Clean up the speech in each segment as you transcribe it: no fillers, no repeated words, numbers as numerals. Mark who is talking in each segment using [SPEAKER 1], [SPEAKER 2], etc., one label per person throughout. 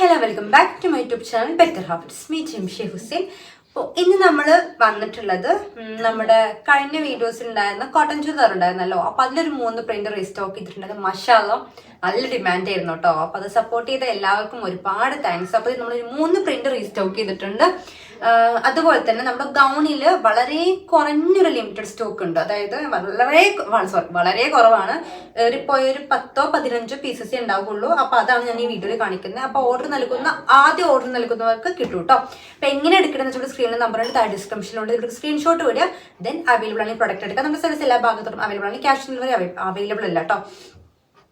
[SPEAKER 1] Hello welcome back to my YouTube channel better habits me Jimshi Hussain. അപ്പോൾ ഇന്ന് നമ്മൾ വന്നിട്ടുള്ളത് നമ്മുടെ കഴിഞ്ഞ വീഡിയോസിൽ ഉണ്ടായിരുന്ന കോട്ടൺ ചുരിദാർ ഉണ്ടായിരുന്നല്ലോ. അപ്പോൾ അതിലൊരു 3 പ്രിന്റ് റീസ്റ്റോക്ക് ചെയ്തിട്ടുണ്ടായത്. മാഷാഅല്ലാഹ് നല്ല ഡിമാൻഡ് ആയിരുന്നു കേട്ടോ. അപ്പോൾ അത് സപ്പോർട്ട് ചെയ്ത എല്ലാവർക്കും ഒരുപാട് താങ്ക്സ്. അപ്പോൾ നമ്മളൊരു 3 പ്രിന്റ് റീസ്റ്റോക്ക് ചെയ്തിട്ടുണ്ട്. അതുപോലെ തന്നെ നമ്മുടെ ഗൗണിൽ വളരെ കുറഞ്ഞൊരു ലിമിറ്റഡ് സ്റ്റോക്ക് ഉണ്ട്. അതായത് വളരെ കുറവാണ്. ഇപ്പോൾ ഒരു 10-15 പീസസേ ഉണ്ടാവുള്ളൂ. അപ്പോൾ അതാണ് ഞാൻ ഈ വീഡിയോയിൽ കാണിക്കുന്നത്. അപ്പോൾ ആദ്യം ഓർഡർ നൽകുന്നവർക്ക് കിട്ടും കേട്ടോ. അപ്പോൾ എങ്ങനെ എടുക്കണമെന്ന് വെച്ചാൽ സ്ക്രീനിൽ നമ്പർ ഉണ്ട്, താഴെ ഡിസ്ക്രിപ്ഷനിലുണ്ട്. ഇവിടെ സ്ക്രീൻഷോട്ട് വരിക, ദെൻ അവൈലബിൾ ആണ് പ്രൊഡക്റ്റ് എടുക്കുക. നമ്മുടെ സർവീസ് എല്ലാ ഭാഗത്തും അവൈലബിൾ ആണ്. ക്യാഷ് ഡെലിവറി അവൈലബിൾ അല്ല കേട്ടോ.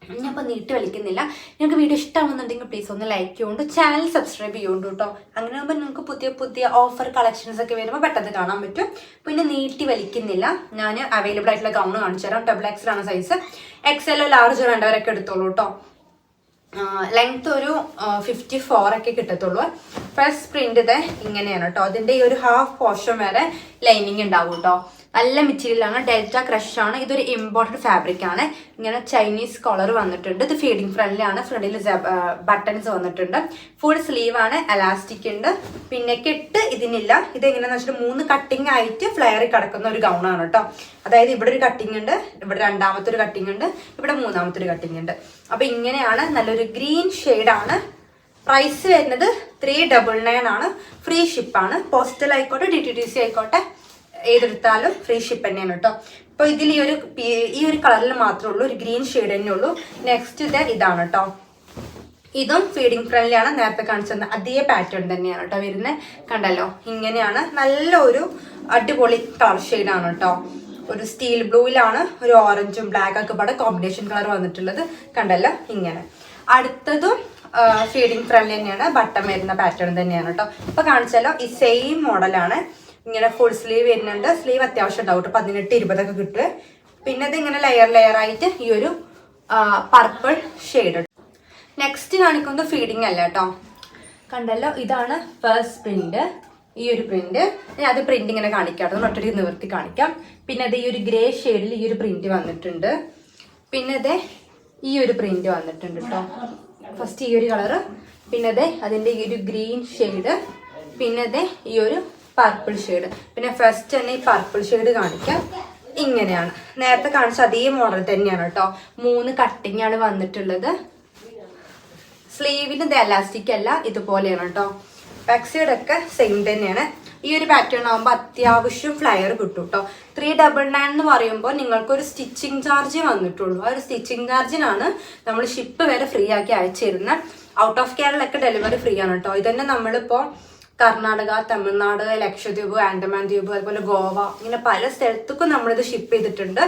[SPEAKER 1] ഞാനിപ്പോൾ നീട്ടി വലിക്കുന്നില്ല. നിങ്ങൾക്ക് വീഡിയോ ഇഷ്ടമാകുന്നുണ്ടെങ്കിൽ പ്ലീസ് ഒന്ന് ലൈക്ക് ചെയ്യുകൊണ്ട് ചാനൽ സബ്സ്ക്രൈബ് ചെയ്യുന്നുണ്ട് കേട്ടോ. അങ്ങനെ ആകുമ്പോൾ നിങ്ങൾക്ക് പുതിയ ഓഫർ കളക്ഷൻസ് ഒക്കെ വരുമ്പോൾ പെട്ടെന്ന് കാണാൻ പറ്റും. പിന്നെ നീട്ടി വലിക്കുന്നില്ല. ഞാൻ അവൈലബിൾ ആയിട്ടുള്ള ഗൗൺ കാണിച്ചു തരാം. XXL ആണ് സൈസ്. XL ലാർജ് വേണ്ടവരൊക്കെ എടുത്തോളൂ കേട്ടോ. ലെങ്ത് ഒരു 54 ഒക്കെ കിട്ടത്തുള്ളൂ. ഫസ്റ്റ് പ്രിന്റ് ഇത് ഇങ്ങനെയാണ് കേട്ടോ. അതിൻ്റെ ഈ ഒരു ഹാഫ് പോർഷൻ വരെ ലൈനിങ് ഉണ്ടാവും കേട്ടോ. നല്ല മെറ്റീരിയലാണ്. ഡെൽറ്റ ക്രഷ് ആണ്. ഇതൊരു ഇമ്പോർട്ടഡ് ഫാബ്രിക് ആണ്. ഇങ്ങനെ ചൈനീസ് കോളർ വന്നിട്ടുണ്ട്. ഇത് ഫീഡിങ് ഫ്രണ്ടിൽ ആണ്. ഫ്രണ്ടിൽ ബട്ടൺസ് വന്നിട്ടുണ്ട്. ഫുൾ സ്ലീവ് ആണ്. എലാസ്റ്റിക് ഉണ്ട്. പിന്നെ കെട്ട് ഇതിനില്ല. ഇത് എങ്ങനെയാണെന്ന് വെച്ചിട്ട് 3 കട്ടിങ് ആയിട്ട് ഫ്ലെയറിൽ കിടക്കുന്ന ഒരു ഗൗൺ ആണ് കേട്ടോ. അതായത് ഇവിടെ ഒരു കട്ടിങ് ഉണ്ട്, ഇവിടെ രണ്ടാമത്തെ ഒരു കട്ടിങ് ഉണ്ട്, ഇവിടെ മൂന്നാമത്തെ ഒരു കട്ടിങ് ഉണ്ട്. അപ്പൊ ഇങ്ങനെയാണ്. നല്ലൊരു ഗ്രീൻ ഷെയ്ഡാണ്. പ്രൈസ് വരുന്നത് 399 ആണ്. ഫ്രീ ഷിപ്പാണ്. പോസ്റ്റൽ ആയിക്കോട്ടെ DTDC ആയിക്കോട്ടെ ഏതെടുത്താലും ഫ്രീ ഷിപ്പ് തന്നെയാണ് കേട്ടോ. ഇപ്പോൾ ഇതിൽ ഈ ഒരു കളറിൽ മാത്രമേ ഉള്ളൂ, ഒരു ഗ്രീൻ ഷെയ്ഡ് തന്നെ ഉള്ളൂ. നെക്സ്റ്റ് ഇതാണ് കേട്ടോ. ഇതും ഫീഡിങ് ഫ്രണ്ടിലാണ്. നേരത്തെ കാണിച്ചത് അതേ പാറ്റേൺ തന്നെയാണ് കേട്ടോ വരുന്നത്. കണ്ടല്ലോ, ഇങ്ങനെയാണ്. നല്ല ഒരു അടിപൊളി കളർ ഷെയ്ഡാണ് കേട്ടോ. ഒരു സ്റ്റീൽ ബ്ലൂയിലാണ് ഒരു ഓറഞ്ചും ബ്ലാക്ക് ഒക്കെ പാടെ കോമ്പിനേഷൻ കളർ വന്നിട്ടുള്ളത്. കണ്ടല്ലോ, ഇങ്ങനെ. അടുത്തതും ഫീഡിങ് ഫ്രണ്ട് തന്നെയാണ്. ബട്ടൺ വരുന്ന പാറ്റേൺ തന്നെയാണ് കേട്ടോ. ഇപ്പൊ കാണിച്ചാലോ ഈ സെയിം മോഡലാണ്. ഇങ്ങനെ ഫുൾ സ്ലീവ് വരുന്നുണ്ട്. സ്ലീവ് അത്യാവശ്യം ഉണ്ടാവും. 18-20 ഒക്കെ കിട്ടുക. പിന്നെ ഇത് ഇങ്ങനെ ലെയർ ആയിട്ട് ഈ ഒരു പർപ്പിൾ ഷെയ്ഡ്. നെക്സ്റ്റ് കാണിക്കുന്നത് ഫീഡിങ് അല്ല കേട്ടോ. കണ്ടല്ലോ, ഇതാണ് ഫസ്റ്റ് പ്രിന്റ്. ഈ ഒരു പ്രിന്റ് അത് പ്രിന്റ് ഇങ്ങനെ കാണിക്കാം. ഒറ്റടി നിവർത്തി കാണിക്കാം. പിന്നെ അത് ഈ ഒരു ഗ്രേ ഷെയ്ഡിൽ ഈ ഒരു പ്രിന്റ് വന്നിട്ടുണ്ട്. പിന്നെ ഇത് ഈ ഒരു പ്രിന്റ് വന്നിട്ടുണ്ട് കേട്ടോ. ഫസ്റ്റ് ഈ ഒരു കളറ്, പിന്നെ ഇത് അതിൻ്റെ ഈ ഒരു ഗ്രീൻ ഷെയ്ഡ്, പിന്നെ ഇത് ഈ ഒരു പർപ്പിൾ ഷെയ്ഡ്. പിന്നെ ഫസ്റ്റ് തന്നെ ഈ പർപ്പിൾ ഷെയ്ഡ് കാണിക്കാം. ഇങ്ങനെയാണ്. നേരത്തെ കാണിച്ച അതേ മോഡൽ തന്നെയാണ് കേട്ടോ. 3 കട്ടിങ് ആണ് വന്നിട്ടുള്ളത്. സ്ലീവിന് ഇത് എലാസ്റ്റിക് അല്ല, ഇതുപോലെയാണ് കേട്ടോ. ബാക്ക് സൈഡ് ഒക്കെ സെയിം തന്നെയാണ്. ഈ ഒരു പാറ്റേൺ ആകുമ്പോൾ അത്യാവശ്യം ഫ്ലയർ കിട്ടും കേട്ടോ. 399 എന്ന് പറയുമ്പോൾ നിങ്ങൾക്കൊരു സ്റ്റിച്ചിങ് ചാർജ് വന്നിട്ടുള്ളൂ. ആ ഒരു സ്റ്റിച്ചിങ് ചാർജിനാണ് നമ്മൾ ഷിപ്പ് വരെ ഫ്രീ ആക്കി അയച്ചു തരുന്നത്. ഔട്ട് ഓഫ് കേരളയൊക്കെ ഡെലിവറി ഫ്രീ ആണ് കേട്ടോ. ഇതന്നെ നമ്മളിപ്പോൾ കർണാടക, തമിഴ്നാട്, ലക്ഷദ്വീപ്, ആൻഡമാൻ ദ്വീപ്, അതുപോലെ ഗോവ, ഇങ്ങനെ പല സ്ഥലത്തേക്കും നമ്മളിത് ഷിപ്പ് ചെയ്തിട്ടുണ്ട്.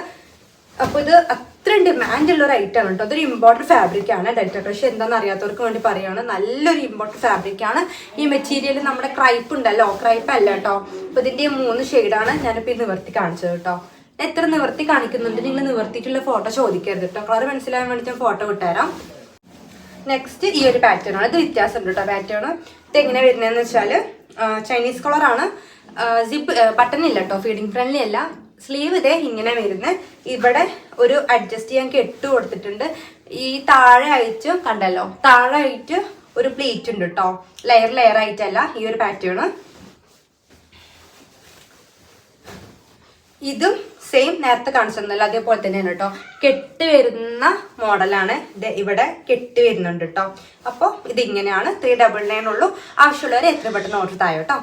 [SPEAKER 1] അപ്പോൾ ഇത് അത്രയും ഡിമാൻഡ് ഉള്ള ഒരു ഐറ്റം ആണ് കേട്ടോ. അതൊരു ഇമ്പോർട്ടൻറ്റ് ഫാബ്രിക് ആണ്. ഡെൽറ്റ ക്രഷ് എന്താണെന്ന് അറിയാത്തവർക്ക് വേണ്ടി പറയുകയാണ്. നല്ലൊരു ഇമ്പോർട്ടൻറ്റ് ഫാബ്രിക് ആണ്. ഈ മെറ്റീരിയൽ നമ്മുടെ ക്രൈപ്പ് ഉണ്ടല്ലോ, ക്രൈപ്പ് അല്ല കേട്ടോ. അപ്പോൾ ഇതിൻ്റെ 3 ഷെയ്ഡാണ് ഞാനിപ്പോൾ ഈ നിവർത്തി കാണിച്ചത് കേട്ടോ. എത്ര നിവർത്തി കാണിക്കുന്നുണ്ട്, നിങ്ങൾ നിവർത്തിയിട്ടുള്ള ഫോട്ടോ ചോദിക്കരുത് കേട്ടോ. കളർ മനസ്സിലാകാൻ വേണ്ടി ഞാൻ ഫോട്ടോ വിട്ടുതരാം. നെക്സ്റ്റ് ഈ ഒരു പാറ്റേൺ ആണ്. ഇത് വ്യത്യാസമുണ്ട് കേട്ടോ പാറ്റേൺ. ഇത് എങ്ങനെ വരുന്നതെന്ന് വെച്ചാൽ ചൈനീസ് കളറാണ്. സിപ്പ് ബട്ടൺ ഇല്ല കേട്ടോ. ഫീഡിങ് ഫ്രണ്ട്ലി അല്ല. സ്ലീവ് ഇതേ ഇങ്ങനെ വരുന്നത്. ഇവിടെ ഒരു അഡ്ജസ്റ്റ് ചെയ്യാൻ കെട്ട് കൊടുത്തിട്ടുണ്ട്. ഈ താഴെ ആയിട്ട് കണ്ടല്ലോ, താഴെ ആയിട്ട് ഒരു പ്ലീറ്റ് ഉണ്ട് കേട്ടോ. ലെയർ ആയിട്ടല്ല ഈ ഒരു പാറ്റേൺ. ഇതും സെയിം നേരത്തെ കാണിച്ചതല്ല, അതേപോലെ തന്നെയാണ് കേട്ടോ. കെട്ട് വരുന്ന മോഡലാണ്. ഇത് ഇവിടെ കെട്ട് വരുന്നുണ്ട് കേട്ടോ. അപ്പോൾ ഇതിങ്ങനെയാണ്. 399 ഉള്ളൂ. ആവശ്യമുള്ളവരെ എത്ര പെട്ടെന്ന് ഓർഡർ തായോ കേട്ടോ.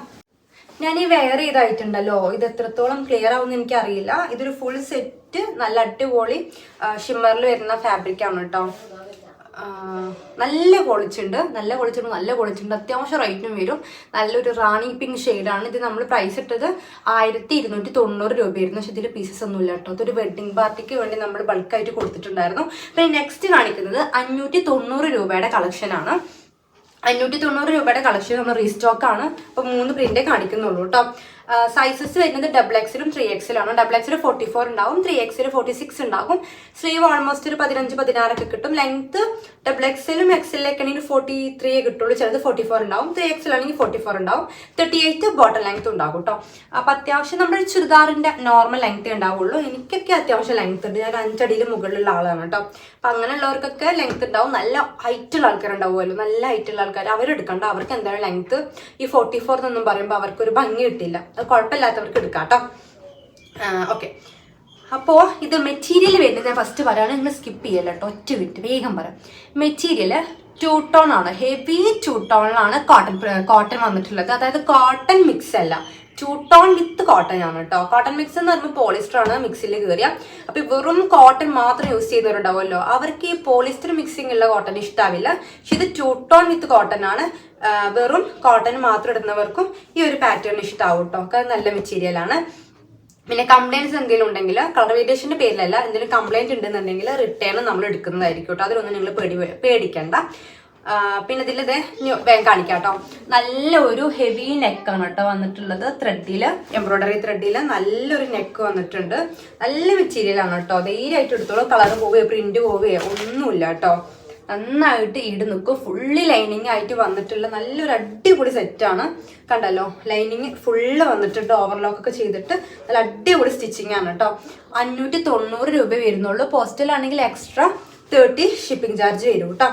[SPEAKER 1] ഞാൻ ഈ വെയർ ചെയ്തായിട്ടുണ്ടല്ലോ, ഇത് എത്രത്തോളം ക്ലിയർ ആവുമെന്ന് എനിക്കറിയില്ല. ഇതൊരു ഫുൾ സെറ്റ് നല്ല അടിപൊളി ഷിമ്മറിൽ വരുന്ന ഫാബ്രിക് ആണ് കേട്ടോ. നല്ല ക്വാളിറ്റി ഉണ്ട്. അത്യാവശ്യം റേറ്റും വരും. നല്ലൊരു റാണി പിങ്ക് ഷെയ്ഡാണ്. ഇത് നമ്മൾ പ്രൈസ് ഇട്ടത് 1290 രൂപയായിരുന്നു. പക്ഷെ ഇതിൽ പീസസ് ഒന്നും ഇല്ല കേട്ടോ. അതൊരു വെഡിങ് പാർട്ടിക്ക് വേണ്ടി നമ്മൾ ബൾക്കായിട്ട് കൊടുത്തിട്ടുണ്ടായിരുന്നു. പിന്നെ നെക്സ്റ്റ് കാണിക്കുന്നത് 590 രൂപയുടെ കളക്ഷനാണ്. 590 രൂപയുടെ കളക്ഷൻ നമ്മൾ റീസ്റ്റോക്ക് ആണ്. അപ്പോൾ 3 പ്രിന്റേ കാണിക്കുന്നുള്ളൂ കേട്ടോ. സൈസസ് വരുന്നത് XXL 3XL ആണ്. XXL 44 ഉണ്ടാവും, 3XL 46 ഉണ്ടാകും. സ്ലീവ് ഓൾമോസ്റ്റ് ഒരു 15-16 ഒക്കെ കിട്ടും. ലെങ്ത് XXL XL ആണെങ്കിൽ 43 കിട്ടുള്ളൂ, ചിലത് 44 ഉണ്ടാവും. 3XL ആണെങ്കിൽ 44 ഉണ്ടാവും. 38 ബോട്ടം ലെങ്ത് ഉണ്ടാകും കേട്ടോ. അപ്പൊ അത്യാവശ്യം നമ്മുടെ ചുരിദാറിന്റെ നോർമൽ ലെങ്ത് ഉണ്ടാവുള്ളൂ. എനിക്കൊക്കെ അത്യാവശ്യം ലെങ്ത് ഉണ്ട്, ഞാൻ 5 അടിയിൽ മുകളിലുള്ള ആളാണ് കേട്ടോ. അപ്പൊ അങ്ങനെയുള്ളവർക്കൊക്കെ ലെങ്ത് ഉണ്ടാവും. നല്ല ഹൈറ്റുള്ള ആൾക്കാരുണ്ടാവുമല്ലോ, നല്ല ഹൈറ്റുള്ള ആൾക്കാർ അവരെടുക്കണ്ട, അവർക്ക് എന്തായാലും ലെങ്ത് ഈ 44 എന്നൊന്നും പറയുമ്പോൾ അവർക്കൊരു ഭംഗി കിട്ടില്ല. അത് കുഴപ്പമില്ലാത്തവർക്ക് എടുക്കാം കേട്ടോ. ഓക്കെ, അപ്പോൾ ഇത് മെറ്റീരിയൽ വരുന്നത് ഞാൻ ഫസ്റ്റ് പറയുകയാണ്, നിങ്ങൾ സ്കിപ്പ് ചെയ്യല്ല കേട്ടോ, ഒറ്റ വിട്ട് വേഗം പറയാം. മെറ്റീരിയൽ 2 ടോൺ ആണ്, ഹെവി 2 ടോണിലാണ് കോട്ടൺ വന്നിട്ടുള്ളത്. അതായത് കോട്ടൺ മിക്സ് അല്ല, 2 ടോൺ വിത്ത് കോട്ടൺ ആണ് കേട്ടോ. കോട്ടൺ മിക്സ് എന്ന് പറയുമ്പോൾ പോളിസ്റ്റർ ആണ് മിക്സിൽ കയറിയ. അപ്പൊ വെറും കോട്ടൺ മാത്രം യൂസ് ചെയ്യുന്നവരുണ്ടാവുമല്ലോ, അവർക്ക് ഈ പോളിസ്റ്റർ മിക്സിംഗ് ഉള്ള കോട്ടൺ ഇഷ്ടാവില്ല. പക്ഷെ ഇത് 2 ടോൺ വിത്ത് കോട്ടൺ ആണ്. വെറും കോട്ടൺ മാത്രം ഇടുന്നവർക്കും ഈ ഒരു പാറ്റേൺ ഇഷ്ടാവും കേട്ടോ, കാരണം നല്ല മെറ്റീരിയൽ ആണ്. പിന്നെ കംപ്ലൈൻറ്റ്സ് എന്തെങ്കിലും ഉണ്ടെങ്കിൽ, കളർ വേരിയേഷന്റെ പേരിലല്ല, എന്തെങ്കിലും കംപ്ലൈന്റ് ഉണ്ടെന്നുണ്ടെങ്കിൽ റിട്ടേൺ നമ്മൾ എടുക്കുന്നതായിരിക്കും കേട്ടോ. അതിലൊന്നും നിങ്ങൾ പേടിക്കണ്ട. പിന്നെ ഇതിൽ ഇത് വേഗം കാണിക്കാം കേട്ടോ. നല്ല ഒരു ഹെവി നെക്കാണ് കേട്ടോ വന്നിട്ടുള്ളത്. ത്രെഡില്, എംബ്രോയിഡറി ത്രെഡില് നല്ലൊരു നെക്ക് വന്നിട്ടുണ്ട്. നല്ല മെറ്റീരിയൽ ആണ് കേട്ടോ, ധൈര്യമായിട്ട് എടുത്തോളൂ. കളർ പോവുകയോ പ്രിന്റ് പോവുകയോ ഒന്നുമില്ല കേട്ടോ, നന്നായിട്ട് ഈട് നിൽക്കും. ഫുള്ളി ലൈനിങ് ആയിട്ട് വന്നിട്ടുള്ള നല്ലൊരു അടിപൊളി സെറ്റാണ്. കണ്ടല്ലോ, ലൈനിങ് ഫുള്ള് വന്നിട്ടുണ്ട്, ഓവർലോക്ക് ഒക്കെ ചെയ്തിട്ട് നല്ല അടിപൊളി സ്റ്റിച്ചിങ് ആണ് കേട്ടോ. 590 രൂപ വരുന്നുള്ളൂ. പോസ്റ്റലാണെങ്കിൽ എക്സ്ട്രാ 30 ഷിപ്പിംഗ് ചാർജ് വരും കേട്ടോ.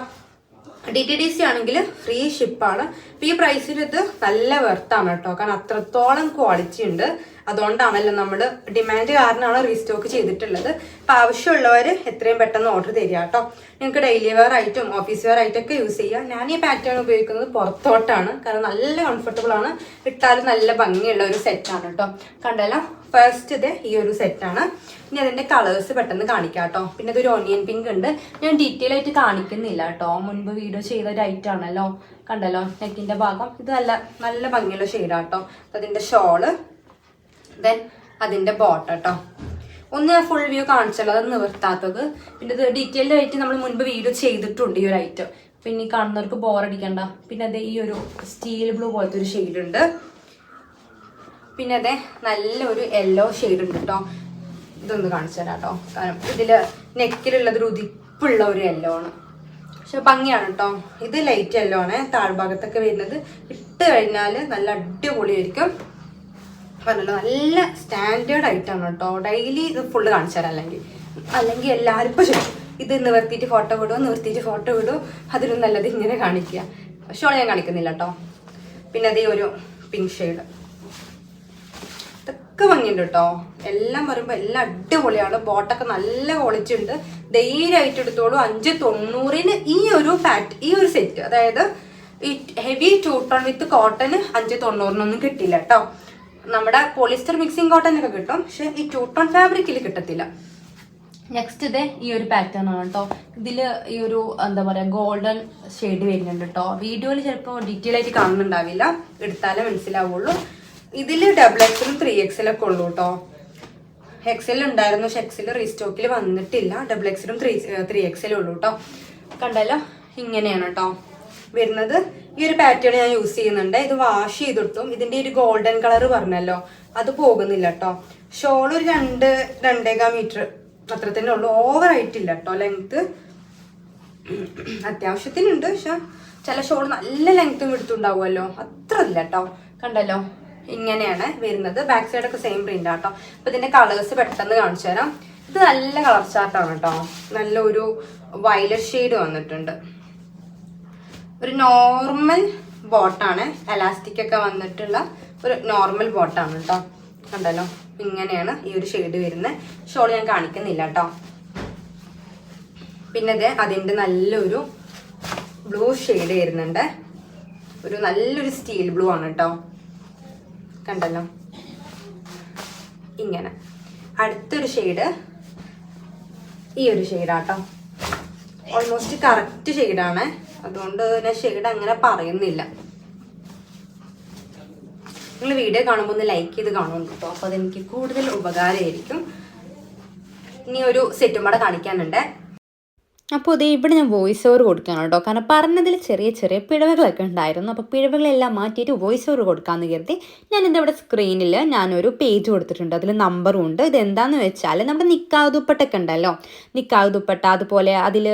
[SPEAKER 1] DTDC ആണെങ്കിൽ ഫ്രീ ഷിപ്പാണ്. അപ്പൊ ഈ പ്രൈസിൽ ഇത് നല്ല വെർത്താണ് കേട്ടോ, കാരണം അത്രത്തോളം ക്വാളിറ്റി ഉണ്ട്. അതുകൊണ്ടാണല്ലോ നമ്മൾ ഡിമാൻഡ് കാരണമാണ് റീസ്റ്റോക്ക് ചെയ്തിട്ടുള്ളത്. അപ്പൊ ആവശ്യമുള്ളവർ എത്രയും പെട്ടെന്ന് ഓർഡർ തരിക കേട്ടോ. നിങ്ങൾക്ക് ഡെയിലി വെയർ ആയിട്ടും ഓഫീസ് വെയർ ആയിട്ടൊക്കെ യൂസ് ചെയ്യാം. ഞാൻ ഈ പാറ്റേൺ ഉപയോഗിക്കുന്നത് പുറത്തോട്ടാണ്, കാരണം നല്ല കംഫർട്ടബിൾ ആണ്, ഇട്ടാലും നല്ല ഭംഗിയുള്ള ഒരു സെറ്റാണ് കേട്ടോ. കണ്ടല്ലോ, ഫസ്റ്റ് ഇത് ഈ ഒരു സെറ്റാണ്. ഇനി അതിന്റെ കളേഴ്സ് പെട്ടെന്ന് കാണിക്കാം കേട്ടോ. പിന്നെ ഇതൊരു ഓണിയൻ പിങ്ക് ഉണ്ട്, ഞാൻ ഡീറ്റെയിൽ ആയിട്ട് കാണിക്കുന്നില്ല കേട്ടോ, മുൻപ് വീഡിയോ ചെയ്ത ഒരു ഐറ്റം ആണല്ലോ. കണ്ടല്ലോ, നെക്കിന്റെ ഭാഗം ഇത് നല്ല നല്ല ഭംഗിയുള്ള ഷെയ്ഡാട്ടോ. അതിന്റെ ഷോള്, ദെൻ അതിന്റെ ബോട്ടം കേട്ടോ. ഒന്ന് ഞാൻ ഫുൾ വ്യൂ കാണിച്ചല്ലോ, അത് നിവർത്താത്തത്. പിന്നെ ഇത് ഡീറ്റെയിൽഡ് ആയിട്ട് നമ്മൾ മുൻപ് വീഡിയോ ചെയ്തിട്ടുണ്ട് ഈ ഒരു ഐറ്റം. പിന്നെ ഈ കാണുന്നവർക്ക് ബോറടിക്കണ്ട. പിന്നെ അത് ഈ ഒരു സ്റ്റീൽ ബ്ലൂ പോലത്തെ ഒരു ഷെയ്ഡ് ഉണ്ട്. പിന്നെ അതെ നല്ലൊരു യെല്ലോ ഷെയ്ഡ് ഉണ്ട് കേട്ടോ. ഇതൊന്ന് കാണിച്ചു തരാം കേട്ടോ, കാരണം ഇതില് നെക്കിലുള്ളത് ഒരു ഉതിപ്പുള്ള ഒരു യെല്ലോ ആണ്, പക്ഷെ ഭംഗിയാണ് കേട്ടോ. ഇത് ലൈറ്റ് യെല്ലോ ആണ്, താഴ്ഭാഗത്തൊക്കെ വരുന്നത്. ഇട്ട് കഴിഞ്ഞാൽ നല്ല അടിപൊളിയായിരിക്കും. പറഞ്ഞല്ലോ, നല്ല സ്റ്റാൻഡേർഡ് ആയിട്ടാണ് കേട്ടോ. ഡെയിലി ഇത് ഫുള്ള് കാണിച്ചു തരാം, അല്ലെങ്കിൽ എല്ലാവരും ഇപ്പോൾ ഇത് നിവർത്തിയിട്ട് ഫോട്ടോ വിടും. അതിലും നല്ലത് ഇങ്ങനെ കാണിക്കുക. ഷോൾ ഞാൻ കാണിക്കുന്നില്ല കേട്ടോ. പിന്നെ അതേ ഒരു പിങ്ക് ഷെയ്ഡ്, ഇതൊക്കെ ഭംഗിയുണ്ട് കേട്ടോ. എല്ലാം പറയുമ്പോൾ എല്ലാം അടിപൊളിയാണ്. ബോട്ടൊക്കെ നല്ല ക്വാളിറ്റി ഉണ്ട്, ധൈര്യമായിട്ട് എടുത്തോളൂ. 590 ഈ ഒരു സെറ്റ്, അതായത് ഈ ഹെവി 2 ടോൺ വിത്ത് കോട്ടൺ 590 കിട്ടില്ല കേട്ടോ. നമ്മുടെ പോളിസ്റ്റർ മിക്സിംഗ് കോട്ടൺ ഒക്കെ കിട്ടും, പക്ഷെ ഈ 2 ടോൺ ഫാബ്രിക്കിൽ കിട്ടത്തില്ല. നെക്സ്റ്റ് ഇത് ഈ ഒരു പാറ്റേൺ ആണ് കേട്ടോ. ഇതില് ഈ ഒരു എന്താ പറയാ ഗോൾഡൻ ഷെയ്ഡ് വരുന്നുണ്ട് കേട്ടോ. വീഡിയോയിൽ ചിലപ്പോൾ ഡീറ്റെയിൽ ആയിട്ട് കാണുന്നുണ്ടാവില്ല, എടുത്താലേ മനസ്സിലാവുള്ളൂ. ഇതിൽ XXL 3XL ഒക്കെ ഉള്ളൂ കേട്ടോ. XL ഉണ്ടായിരുന്നു, പക്ഷെ XL റീസ്റ്റോക്കിൽ വന്നിട്ടില്ല. XXL 3XL ഉള്ളൂ കേട്ടോ. കണ്ടല്ലോ, ഇങ്ങനെയാണ് കേട്ടോ വരുന്നത്. ഈ ഒരു പാറ്റേൺ ഞാൻ യൂസ് ചെയ്യുന്നുണ്ട്. ഇത് വാഷ് ചെയ്തിട്ടും ഇതിന്റെ ഒരു ഗോൾഡൻ കളർ പറഞ്ഞല്ലോ, അത് പോകുന്നില്ല കേട്ടോ. ഷോൾ ഒരു 2.5 മീറ്റർ അത്ര തന്നെ ഉള്ളൂ, ഓവർ ആയിട്ടില്ല കേട്ടോ. ലെങ്ത് അത്യാവശ്യത്തിനുണ്ട്, പക്ഷെ ചില ഷോൾ നല്ല ലെങ്ത്തും എടുത്തുണ്ടാവുമല്ലോ, അത്ര ഇല്ല കേട്ടോ. കണ്ടല്ലോ, ഇങ്ങനെയാണ് വരുന്നത്. ബാക്ക് സൈഡൊക്കെ സെയിം പ്രിന്റ് ആട്ടോ. അപ്പൊ ഇതിന്റെ കളേഴ്സ് പെട്ടെന്ന് കാണിച്ചു തരാം. ഇത് നല്ല കളർ ചാർട്ടാണ് കേട്ടോ. നല്ല ഒരു വയലറ്റ് ഷെയ്ഡ് വന്നിട്ടുണ്ട്. ഒരു നോർമൽ ബോട്ടാണ്, എലാസ്റ്റിക് ഒക്കെ വന്നിട്ടുള്ള ഒരു നോർമൽ ബോട്ടാണ് കേട്ടോ. കണ്ടല്ലോ, ഇങ്ങനെയാണ് ഈ ഒരു ഷെയ്ഡ് വരുന്നത്. ഷോൾ ഞാൻ കാണിക്കുന്നില്ല കേട്ടോ. പിന്നെ ഇത് അതിന്റെ നല്ലൊരു ബ്ലൂ ഷെയ്ഡ് വരുന്നുണ്ട്. ഒരു നല്ലൊരു സ്റ്റീൽ ബ്ലൂ ആണ് കേട്ടോ. കണ്ടല്ലോ, ഇങ്ങനെ. അടുത്തൊരു ഷെയ്ഡ് ഈ ഒരു ഷെയ്ഡാട്ടോ. ഓൾമോസ്റ്റ് കറക്റ്റ് ഷെയ്ഡാണ്, അതുകൊണ്ട് ഞാൻ ഷെയ്ഡ് അങ്ങനെ പറയുന്നില്ല. നിങ്ങൾ വീഡിയോ കാണുമ്പോൾ ഒന്ന് ലൈക്ക് ചെയ്ത് കാണുന്നു കേട്ടോ, അപ്പോൾ അതെനിക്ക് കൂടുതൽ ഉപകാരമായിരിക്കും. ഇനി ഒരു സെറ്റും കൂടെ കാണിക്കാനുണ്ട്. അപ്പോൾ ഇത് ഇവിടെ ഞാൻ വോയിസ് ഓവർ കൊടുക്കുകയാണ് കേട്ടോ. കാരണം പറഞ്ഞതിൽ ചെറിയ ചെറിയ പിഴവുകളൊക്കെ ഉണ്ടായിരുന്നു. അപ്പോൾ പിഴവുകളെല്ലാം മാറ്റിയിട്ട് വോയിസ് ഓവർ കൊടുക്കാമെന്ന് കരുതി ഞാനിത് ഇവിടെ സ്ക്രീനിൽ ഞാനൊരു പേജ് കൊടുത്തിട്ടുണ്ട്. അതിൽ നമ്പറും ഉണ്ട്. ഇതെന്താണെന്ന് വെച്ചാൽ നമ്മുടെ നിക്കാഹ് ദുപ്പട്ടൊക്കെ ഉണ്ടല്ലോ, നിക്കാഹ് ദുപ്പട്ട, അതുപോലെ അതിൽ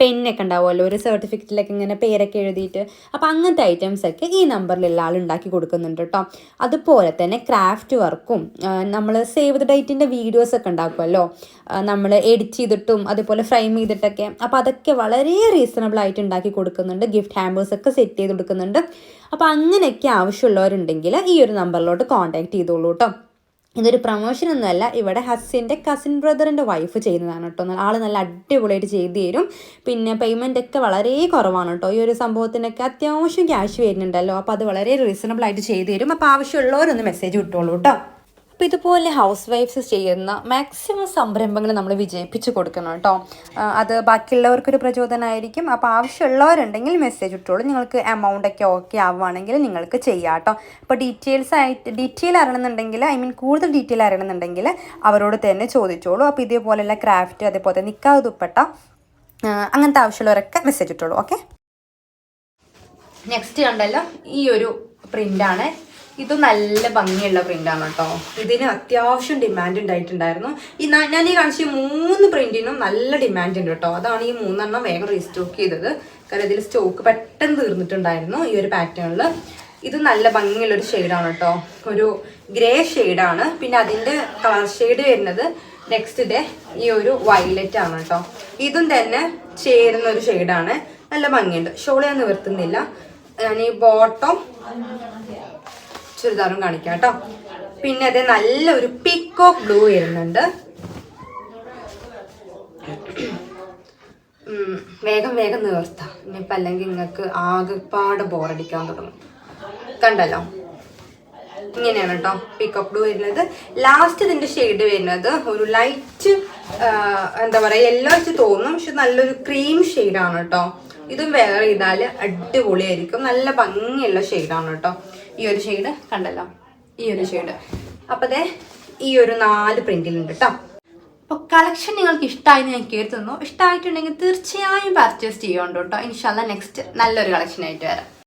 [SPEAKER 1] പെന്നൊക്കെ ഉണ്ടാവുമല്ലോ, ഒരു സർട്ടിഫിക്കറ്റിലൊക്കെ ഇങ്ങനെ പേരൊക്കെ എഴുതിയിട്ട്. അപ്പോൾ അങ്ങനത്തെ ഐറ്റംസൊക്കെ ഈ നമ്പറിലുള്ള ആൾ ഉണ്ടാക്കി കൊടുക്കുന്നുണ്ട് കേട്ടോ. അതുപോലെ തന്നെ ക്രാഫ്റ്റ് വർക്കും നമ്മൾ സേവ് ദ ഡേറ്റിൻ്റെ വീഡിയോസൊക്കെ ഉണ്ടാക്കുമല്ലോ, നമ്മൾ എഡിറ്റ് ചെയ്തിട്ടും അതുപോലെ ഫ്രെയിം ചെയ്തിട്ടൊക്കെ. അപ്പോൾ അതൊക്കെ വളരെ റീസണബിൾ ആയിട്ട് ഉണ്ടാക്കി കൊടുക്കുന്നുണ്ട്. ഗിഫ്റ്റ് ഹാമ്പേഴ്സ് ഒക്കെ സെറ്റ് ചെയ്ത് കൊടുക്കുന്നുണ്ട്. അപ്പോൾ അങ്ങനെയൊക്കെ ആവശ്യമുള്ളവരുണ്ടെങ്കിൽ ഈ ഒരു നമ്പറിലോട്ട് കോൺടാക്ട് ചെയ്തോളൂ കേട്ടോ. ഇതൊരു പ്രൊമോഷനൊന്നുമല്ല, ഇവിടെ ഹസ്സിൻ്റെ കസിൻ ബ്രദറിൻ്റെ വൈഫ് ചെയ്യുന്നതാണ് കേട്ടോ. ആൾ നല്ല അടിപൊളിയായിട്ട് ചെയ്തു തരും. പിന്നെ പേയ്മെൻ്റ് ഒക്കെ വളരെ കുറവാണ് കേട്ടോ. ഈ ഒരു സംഭവത്തിനൊക്കെ അത്യാവശ്യം ക്യാഷ് വരുന്നുണ്ടല്ലോ. അപ്പോൾ അത് വളരെ റീസണബിൾ ആയിട്ട് ചെയ്തു തരും. അപ്പോൾ ആവശ്യമുള്ളവരൊന്ന് മെസ്സേജ് വിട്ടോളൂ കേട്ടോ. അപ്പോൾ ഇതുപോലെ ഹൗസ് വൈഫ്സ് ചെയ്യുന്ന മാക്സിമം സംരംഭങ്ങൾ നമ്മൾ വിജയിപ്പിച്ച് കൊടുക്കണം കേട്ടോ. അത് ബാക്കിയുള്ളവർക്കൊരു പ്രചോദനമായിരിക്കും. അപ്പോൾ ആവശ്യമുള്ളവരുണ്ടെങ്കിൽ മെസ്സേജ് ഇട്ടോളൂ. നിങ്ങൾക്ക് എമൗണ്ടൊക്കെ ഓക്കെ ആവുകയാണെങ്കിൽ നിങ്ങൾക്ക് ചെയ്യാം കേട്ടോ. അപ്പോൾ ഡീറ്റെയിൽ അറിയണമെന്നുണ്ടെങ്കിൽ, കൂടുതൽ ഡീറ്റെയിൽ അറിയണമെന്നുണ്ടെങ്കിൽ അവരോട് തന്നെ ചോദിച്ചോളൂ. അപ്പോൾ ഇതേപോലെയുള്ള ക്രാഫ്റ്റ്, അതേപോലെ നിക്കാഹ് ദുപ്പട്ട, അങ്ങനത്തെ ആവശ്യമുള്ളവരൊക്കെ മെസ്സേജ് ഇട്ടോളൂ. ഓക്കെ, നെക്സ്റ്റ് കണ്ടല്ലോ, ഈ ഒരു പ്രിൻ്റാണ്. ഇത് നല്ല ഭംഗിയുള്ള പ്രിൻ്റാണ് കേട്ടോ. ഇതിന് അത്യാവശ്യം ഡിമാൻഡ് ഉണ്ടായിട്ടുണ്ടായിരുന്നു. ഞാൻ ഈ കാണിച്ച 3 പ്രിൻറ്റിനും നല്ല ഡിമാൻഡ് ഉണ്ട് കേട്ടോ. അതാണ് ഈ 3 വേഗം റീസ്റ്റോക്ക് ചെയ്തത്. കാരണം ഇതിൽ സ്റ്റോക്ക് പെട്ടെന്ന് തീർന്നിട്ടുണ്ടായിരുന്നു ഈ ഒരു പാറ്റേണിൽ. ഇത് നല്ല ഭംഗിയുള്ളൊരു ഷെയ്ഡാണ് കേട്ടോ. ഒരു ഗ്രേ ഷെയ്ഡാണ്. പിന്നെ അതിൻ്റെ കളർ ഷെയ്ഡ് വരുന്നത് നെക്സ്റ്റ് ഡേ ഈ ഒരു വയലറ്റ് ആണ് കേട്ടോ. ഇതും തന്നെ ചേരുന്ന ഒരു ഷെയ്ഡാണ്. നല്ല ഭംഗിയുണ്ട്. ഷോൾ ഞാൻ നിവർത്തുന്നില്ല. ഞാൻ ഈ ബോട്ടം ചുരിദാറും കാണിക്കാം കേട്ടോ. പിന്നെ അത് നല്ലൊരു പീക്കോക്ക് ബ്ലൂ വരുന്നുണ്ട്. വേഗം നിവർത്താം, ഇനിയിപ്പോൾ അല്ലെങ്കിൽ നിങ്ങൾക്ക് ആകെപ്പാടെ ബോറടിക്കാൻ തുടങ്ങും. കണ്ടല്ലോ, ഇങ്ങനെയാണ് കേട്ടോ പീക്കോക്ക് ബ്ലൂ വരുന്നത്. ലാസ്റ്റ് ഇതിൻ്റെ ഷെയ്ഡ് വരുന്നത് ഒരു ലൈറ്റ് എന്താ പറയുക, യെല്ലോ വെച്ച് തോന്നും, പക്ഷെ നല്ലൊരു ക്രീം ഷെയ്ഡാണ് കേട്ടോ. ഇതും വെയർ ചെയ്താൽ അടിപൊളിയായിരിക്കും. നല്ല ഭംഗിയുള്ള ഷെയ്ഡാണ് കേട്ടോ. ഈ ഒരു ഷെയ്ഡ് കണ്ടല്ലോ, ഈ ഒരു ഷെയ്ഡ്. അപ്പോൾ അതെ ഈ ഒരു 4 പ്രിന്റിലുണ്ട് കേട്ടോ. അപ്പോൾ കളക്ഷൻ നിങ്ങൾക്ക് ഇഷ്ടമായി ഞാൻ കരുതുന്നു. ഇഷ്ടമായിട്ടുണ്ടെങ്കിൽ തീർച്ചയായും പർച്ചേസ് ചെയ്യുന്നുണ്ട് കേട്ടോ. ഇൻഷാല്ലാ നെക്സ്റ്റ് നല്ലൊരു കളക്ഷനായിട്ട് വരാം.